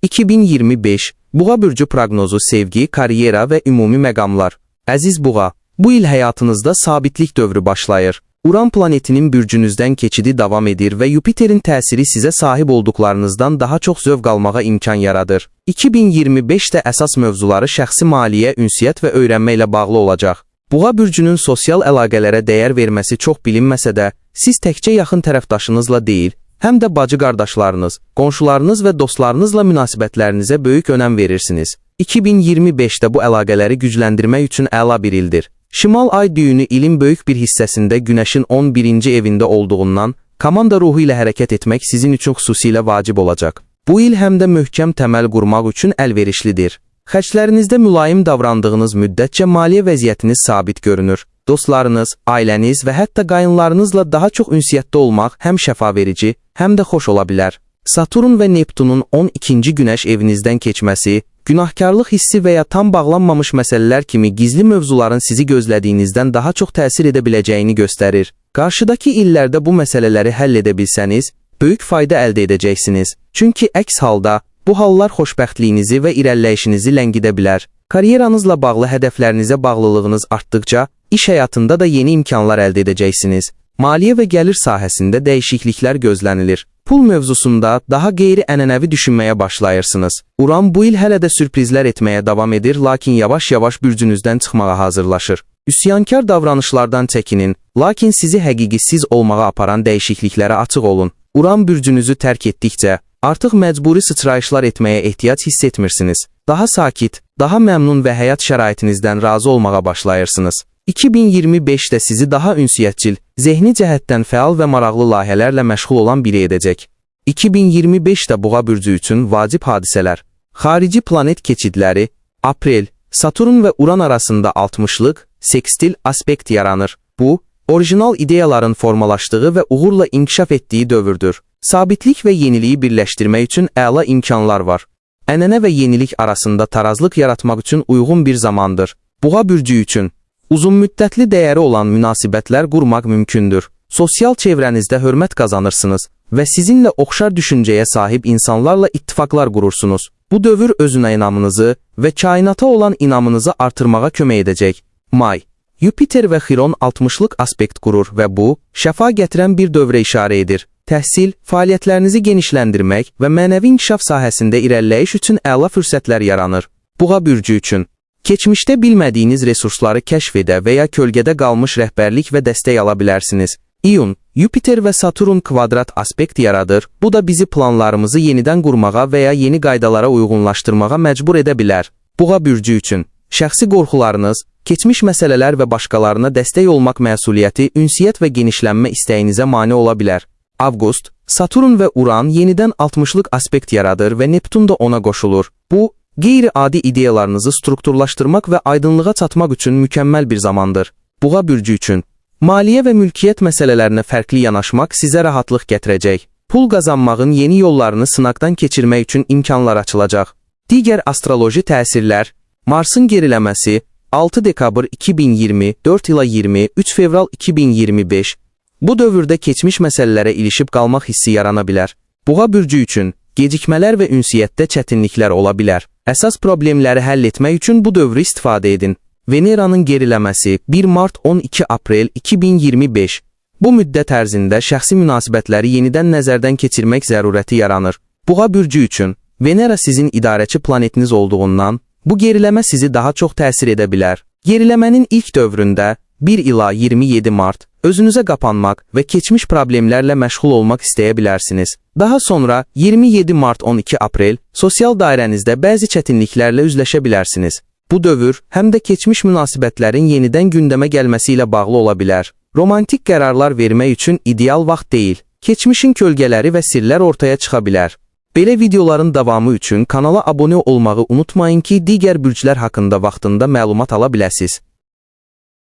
2025 Buğa bürcü proqnozu sevgi, karyera və ümumi məqamlar. Əziz Buğa, bu il həyatınızda sabitlik dövrü başlayır. Uran planetinin bürcünüzdən keçidi davam edir və Yupiterin təsiri sizə sahib olduqlarınızdan daha çox zövq almağa imkan yaradır. 2025-də əsas mövzuları şəxsi maliyyə, ünsiyyət və öyrənmə ilə bağlı olacaq. Buğa bürcünün sosial əlaqələrə dəyər verməsi çox bilinməsə də, siz təkcə yaxın tərəfdaşınızla deyil, həm də bacı qardaşlarınız, qonşularınız və dostlarınızla münasibətlərinizə böyük önəm verirsiniz. 2025-də bu əlaqələri gücləndirmək üçün əla bir ildir. Şimal ay düyünü ilin böyük bir hissəsində Günəşin 11-ci evində olduğundan, komanda ruhu ilə hərəkət etmək sizin üçün xüsusilə vacib olacaq. Bu il həm də möhkəm təməl qurmaq üçün əlverişlidir. Xərclərinizdə mülayim davrandığınız müddətcə maliyyə vəziyyətiniz sabit görünür. Dostlarınız, ailəniz və hətta qayınlarınızla daha çox ünsiyyətdə olmaq həm şəfaverici, həm də xoş ola bilər. Saturn və Neptunun 12-ci Günəş evinizdən keçməsi, günahkarlıq hissi və ya tam bağlanmamış məsələlər kimi gizli mövzuların sizi gözlədiyinizdən daha çox təsir edə biləcəyini göstərir. Qarşıdakı illərdə bu məsələləri həll edə bilsəniz, böyük fayda əldə edəcəksiniz. Çünki əks halda, bu hallar xoşbəxtliyinizi və irəliləyişinizi ləngidə bilər. Karyeranızla bağlı hədəflərinizə bağlılığınız artdıqca, iş həyatında da yeni imkanlar əldə edəcəksiniz. Maliyyə və gəlir sahəsində dəyişikliklər gözlənilir. Pul mövzusunda daha qeyri-ənənəvi düşünməyə başlayırsınız. Uran bu il hələ də sürprizlər etməyə davam edir, lakin yavaş-yavaş bürcünüzdən çıxmağa hazırlaşır. Üsyankar davranışlardan çəkinin, lakin sizi həqiqisiz olmağa aparan dəyişikliklərə açıq olun. Uran bürcünüzü tərk etdikcə, artıq məcburi sıçrayışlar etməyə ehtiyac hiss etmirsiniz. Daha sakit, daha məmnun və həyat şəraitinizdən razı olmağa başlayırsınız. 2025-də sizi daha ünsiyyətçil, zehni cəhətdən fəal və maraqlı layihələrlə məşğul olan biri edəcək. 2025-də Buğa bürcü üçün vacib hadisələr. Xarici planet keçidləri, Aprel, Saturn və Uran arasında 60-lıq, sekstil aspekt yaranır. Bu, orijinal ideyaların formalaşdığı və uğurla inkişaf etdiyi dövrdür. Sabitlik və yeniliyi birləşdirmək üçün əla imkanlar var. Ənənə və yenilik arasında tarazlıq yaratmaq üçün uyğun bir zamandır. Buğa bürcü üçün uzunmüddətli dəyəri olan münasibətlər qurmaq mümkündür. Sosial çevrənizdə hörmət qazanırsınız və sizinlə oxşar düşüncəyə sahib insanlarla ittifaqlar qurursunuz. Bu dövr özünə inamınızı və kainata olan inamınızı artırmağa kömək edəcək. May. Yupiter və Xiron 60-lıq aspekt qurur və bu, şəfa gətirən bir dövrə işarə edir. Təhsil, fəaliyyətlərinizi genişləndirmək və mənəvi inkişaf sahəsində irəliləyiş üçün əla fürsətlər yaranır. Buğa bürcü üçün keçmişdə bilmədiyiniz resursları kəşf edə və ya kölgədə qalmış rəhbərlik və dəstək ala bilərsiniz. İyun, Yupiter və Saturn kvadrat aspekt yaradır. Bu da bizi planlarımızı yenidən qurmağa və ya yeni qaydalara uyğunlaşdırmağa məcbur edə bilər. Buğa bürcü üçün şəxsi qorxularınız, keçmiş məsələlər və başqalarına dəstək olmaq məsuliyyəti, ünsiyyət və genişlənmə istəyinizə mane ola bilər. Avqust, Saturn və Uran yenidən 60-lıq aspekt yaradır və Neptun da ona qoşulur. Bu, qeyri-adi ideyalarınızı strukturlaşdırmaq və aydınlığa çatmaq üçün mükəmməl bir zamandır. Buğa bürcü üçün maliyyə və mülkiyyət məsələlərinə fərqli yanaşmaq sizə rahatlıq gətirəcək. Pul qazanmağın yeni yollarını sınaqdan keçirmək üçün imkanlar açılacaq. Digər astroloji təsirlər, Marsın geriləməsi 6 dekabr 2020, 4 ila 20, 3 fevral 2025, bu dövrdə keçmiş məsələlərə ilişib qalmaq hissi yarana bilər. Buğa bürcü üçün gecikmələr və ünsiyyətdə çətinliklər ola bilər. Əsas problemləri həll etmək üçün bu dövrü istifadə edin. Veneranın geriləməsi 1 mart 12 aprel 2025. Bu müddət ərzində şəxsi münasibətləri yenidən nəzərdən keçirmək zərurəti yaranır. Buğa bürcü üçün Venera sizin idarəçi planetiniz olduğundan, bu geriləmə sizi daha çox təsir edə bilər. Geriləmənin ilk dövründə 1 ila 27 mart özünüzə qapanmaq və keçmiş problemlərlə məşğul olmaq istəyə bilərsiniz. Daha sonra 27 mart 12 aprel sosial dairənizdə bəzi çətinliklərlə üzləşə bilərsiniz. Bu dövr həm də keçmiş münasibətlərin yenidən gündəmə gəlməsi ilə bağlı ola bilər. Romantik qərarlar vermək üçün ideal vaxt deyil. Keçmişin kölgələri və sirlər ortaya çıxa bilər. Belə videoların davamı üçün kanala abunə olmağı unutmayın ki, digər bürclər haqqında vaxtında məlumat ala biləsiniz.